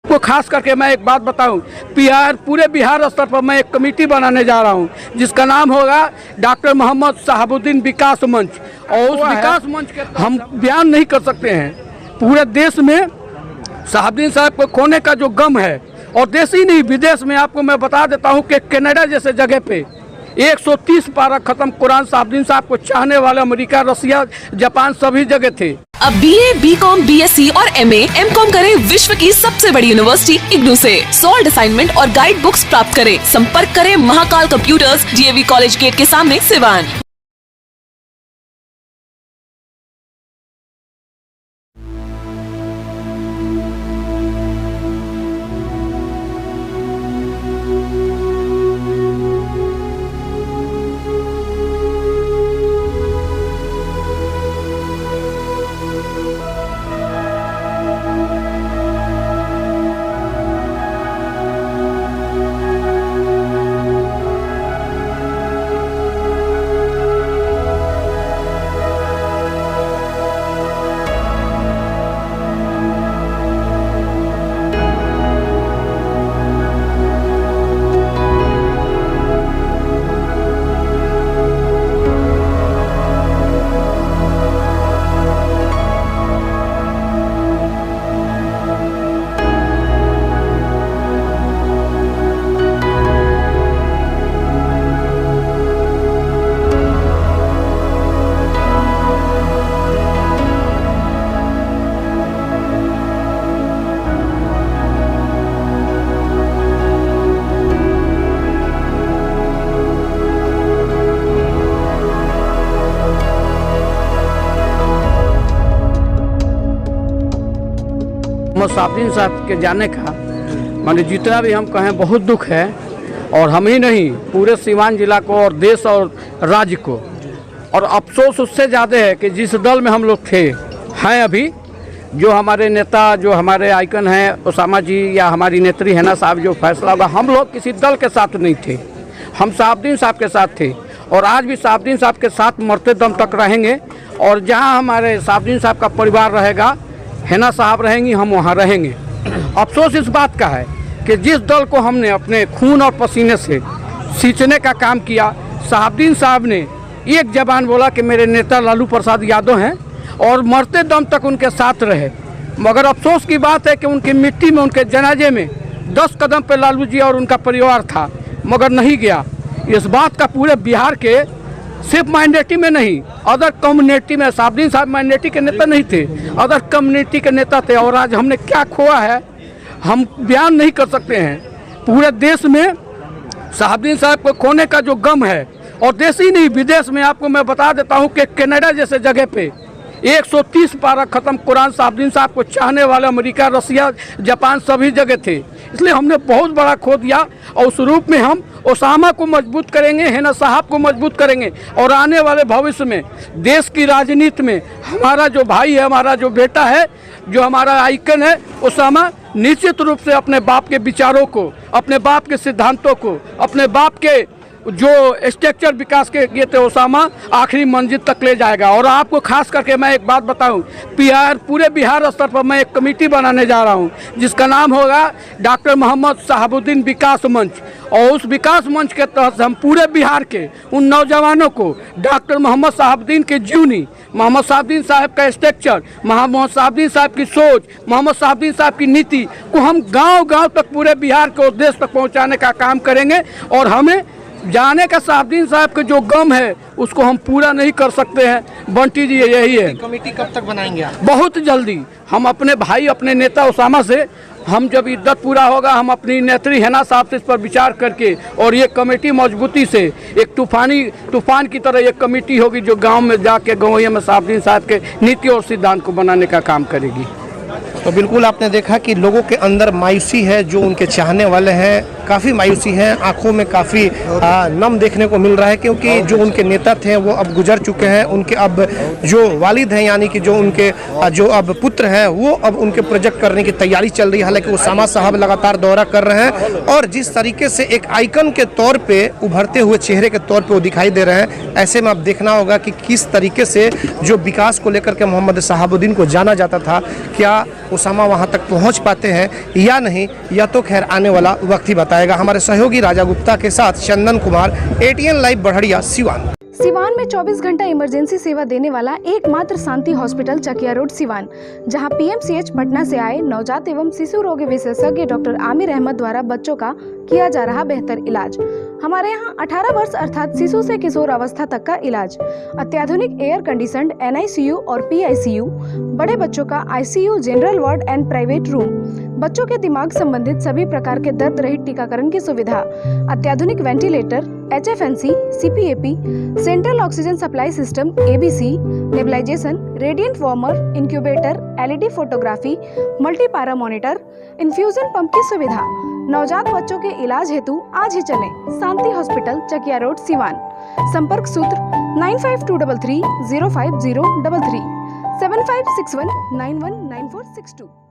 को खास करके मैं एक बात बताऊं, पूरे बिहार स्तर पर मैं एक कमेटी बनाने जा रहा हूं जिसका नाम होगा डॉक्टर मोहम्मद शहाबुद्दीन विकास मंच। और उस विकास मंच के हम बयान नहीं कर सकते हैं। पूरे देश में शहाबुद्दीन साहब को खोने का जो गम है, और देश ही नहीं विदेश में आपको मैं बता देता हूं कि कनाडा जैसे जगह पे 130 पारा खत्म कुरान शहाबुद्दीन साहब को चाहने वाले अमेरिका, रसिया, जापान सभी जगह थे। अब BA, BCom, BSc और MA, MCom करें विश्व की सबसे बड़ी यूनिवर्सिटी इग्नू से। सॉल्ड असाइनमेंट और गाइड बुक्स प्राप्त करें। संपर्क करें Mahakal computers, DAV college gate के सामने, सिवान। मोहम्मद शहाबुद्दीन साहब के जाने का माने जितना भी हम कहें बहुत दुख है, और हम ही नहीं पूरे सीवान जिला को और देश और राज्य को। और अफसोस उससे ज़्यादा है कि जिस दल में हम लोग थे हैं अभी, जो हमारे नेता, जो हमारे आइकन हैं उसामा जी या हमारी नेत्री हैना साहब, जो फैसला होगा, हम लोग किसी दल के साथ नहीं थे, हम शहाबुद्दीन साहब के साथ थे और आज भी शहाबुद्दीन साहब के साथ मरते दम तक रहेंगे। और जहाँ हमारे शहाबुद्दीन साहब का परिवार रहेगा, हैना साहब रहेंगी, हम वहाँ रहेंगे। अफसोस इस बात का है कि जिस दल को हमने अपने खून और पसीने से सींचने का काम किया, शहाबुद्दीन साहब ने एक जबान बोला कि मेरे नेता लालू प्रसाद यादव हैं, और मरते दम तक उनके साथ रहे। मगर अफसोस की बात है कि उनकी मिट्टी में, उनके जनाजे में 10 कदम पे लालू जी और उनका परिवार था, मगर नहीं गया। इस बात का पूरे बिहार के सिर्फ माइनॉरिटी में नहीं, अदर कम्युनिटी में, शहाबुद्दीन साहब माइनॉरिटी के नेता नहीं थे, अदर कम्युनिटी के नेता थे। और आज हमने क्या खोआ है हम बयान नहीं कर सकते हैं। पूरे देश में शहाबुद्दीन साहब को खोने का जो गम है, और देश ही नहीं विदेश में आपको मैं बता देता हूं कि कनाडा जैसे जगह पे 130 पारा खत्म कुरान शहाबुद्दीन साहब को चाहने वाले अमेरिका, रसिया, जापान सभी जगह थे। इसलिए हमने बहुत बड़ा खो दिया, और उस रूप में हम ओसामा को मजबूत करेंगे, हैना साहब को मजबूत करेंगे। और आने वाले भविष्य में देश की राजनीति में हमारा जो भाई है, हमारा जो बेटा है, जो हमारा आइकन है ओसामा, निश्चित रूप से अपने बाप के विचारों को, अपने बाप के सिद्धांतों को, अपने बाप के जो स्ट्रक्चर विकास के ये थे, ओसामा आखिरी मंजिल तक ले जाएगा। और आपको खास करके मैं एक बात बताऊं, पूरे बिहार स्तर पर मैं एक कमेटी बनाने जा रहा हूं जिसका नाम होगा डॉक्टर मोहम्मद शहाबुद्दीन विकास मंच। और उस विकास मंच के तहत हम पूरे बिहार के उन नौजवानों को डॉक्टर मोहम्मद शहाबुद्दीन की जीवनी, मोहम्मद शहाबुद्दीन साहब का स्ट्रक्चर, मोहम्मद शहाबुद्दीन साहब की सोच, मोहम्मद शहाबुद्दीन साहब की नीति को हम गाँव-गाँव तक पूरे बिहार को, देश तक पहुँचाने का काम करेंगे। और हमें जाने का शहाबुद्दीन साहब का जो गम है उसको हम पूरा नहीं कर सकते हैं। बंटी जी यही है। कमेटी कब तक बनाएंगे आप? बहुत जल्दी। हम अपने भाई, अपने नेता ओसामा से, हम जब इद्दत पूरा होगा, हम अपनी नेत्री हैना साहब से इस पर विचार करके, और ये कमेटी मजबूती से एक तूफान की तरह ये कमेटी होगी जो गांव में जाके गवैया में शहाबुद्दीन साहब के नीति और सिद्धांत को बनाने का काम करेगी। तो बिल्कुल आपने देखा कि लोगों के अंदर मायूसी है, जो उनके चाहने वाले हैं काफ़ी मायूसी है, आंखों में काफ़ी नम देखने को मिल रहा है, क्योंकि जो उनके नेता थे वो अब गुजर चुके हैं। उनके अब जो वालिद हैं, यानी कि जो उनके जो अब पुत्र हैं, वो अब उनके प्रोजेक्ट करने की तैयारी चल रही है। हालांकि ओसामा साहब लगातार दौरा कर रहे हैं, और जिस तरीके से एक आइकन के तौर पर, उभरते हुए चेहरे के तौर पर वो दिखाई दे रहे हैं, ऐसे में अब देखना होगा कि किस तरीके से जो विकास को लेकर के मोहम्मद शहाबुद्दीन को जाना जाता था, क्या उसामा वहां तक पहुंच पाते हैं या नहीं, यह तो खैर आने वाला वक्त ही बताएगा। हमारे सहयोगी राजा गुप्ता के साथ चंदन कुमार, ATN लाइव बढ़िया, सिवान। सिवान में 24 घंटा इमरजेंसी सेवा देने वाला एकमात्र शांति हॉस्पिटल चकिया रोड सिवान, जहां PMCH पटना से आए नवजात एवं शिशु रोग विशेषज्ञ डॉक्टर आमिर अहमद द्वारा बच्चों का किया जा रहा बेहतर इलाज। हमारे यहां 18 वर्ष अर्थात शिशु से किशोर अवस्था तक का इलाज, अत्याधुनिक एयर कंडीशनड NICU और PICU, बड़े बच्चों का ICU, general ward and private room, बच्चों के दिमाग संबंधित सभी प्रकार के दर्द रहित टीकाकरण की सुविधा, अत्याधुनिक ventilator, HFNC, CPAP, central oxygen supply system ABC, nebulisation, radiant warmer, incubator, LED photography, multipara monitor, infusion pump की सुविधा। नवजात बच्चों के इलाज हेतु आज ही चलें शांति हॉस्पिटल चकिया रोड सिवान। संपर्क सूत्र 9523305033 7561919462।